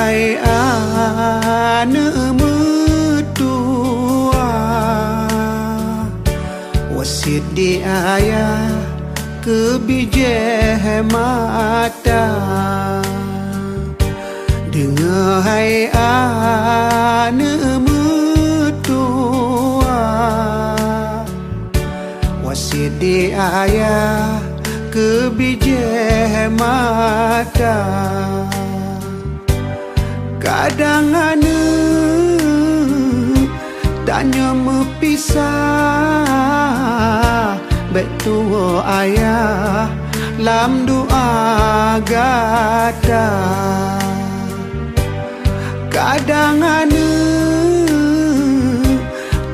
hai ane mertua, wasit di ayah kebijah mata. Dengar hai ane mertua, wasit di ayah kebijah mata. Kadang ane tanya mepisah, baik tua ayah lam doa gata. Kadang ane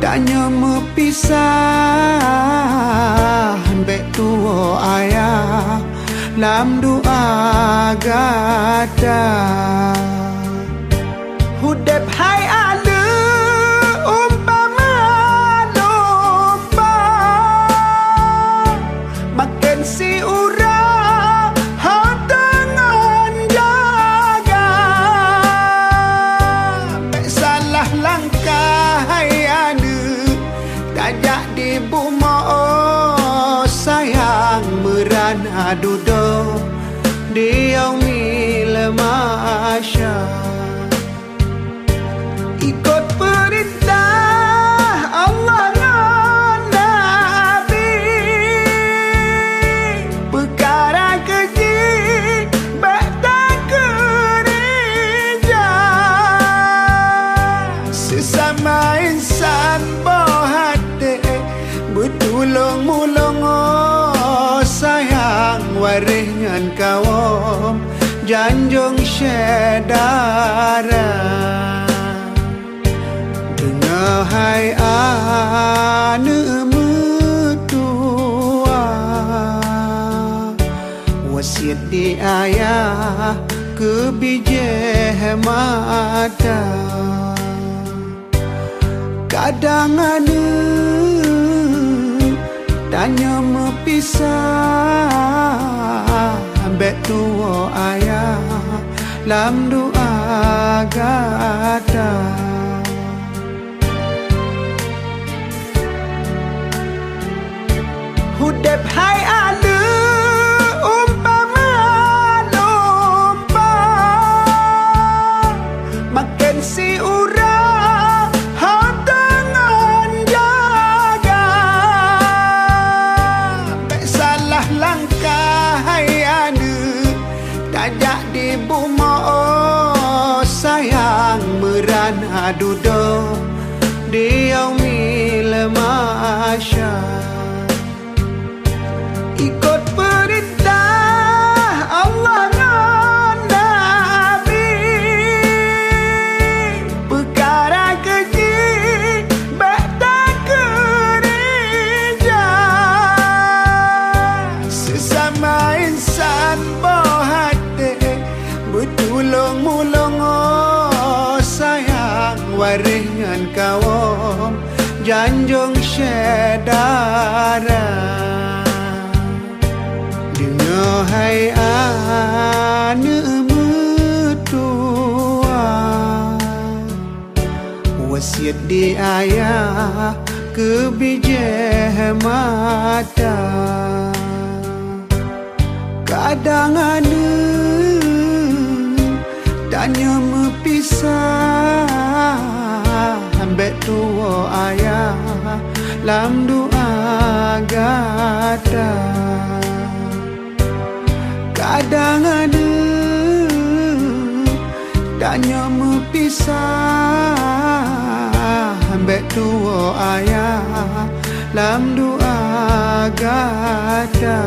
tanya mepisah, baik tua ayah lam doa gata. Hudep hai ane umpama domba, makan si urang hau dengan jaga. Tak salah langkah hai ane, tajak di buma oh sayang merana duduk di yaumil masya. Ikut perintah Allah dan Nabi, perkara keji baik tak kerja. Sesama insan bawah hati bertulung-mulung oh sayang waris dengan kaum janjung syedara. Dengar hai ane mertua, wasiat di ayah kebijah mata. Kadang ane tanya mepisah, ambek tua ayah lam doa gata. Hudep hai ane umpama domba, makan si urang hau dengan jaga. Tak salah langkah hai ane, tajak di buma oh sayang merana duduk di yaumil masya. Ikut perintah Allah dan Nabi, perkara keji baik tak kerja. Sesama insan bawah hati bertulung-mulung oh sayang waris dengan kaum janjung syedara. Dengar hai ane mertua, wasiat di ayah kebijah mata. Kadang ane tanya mepisah, ambek tua ayah lam doa gata. Kadang ane tanya mepisah, ambek tua ayah lam doa gata.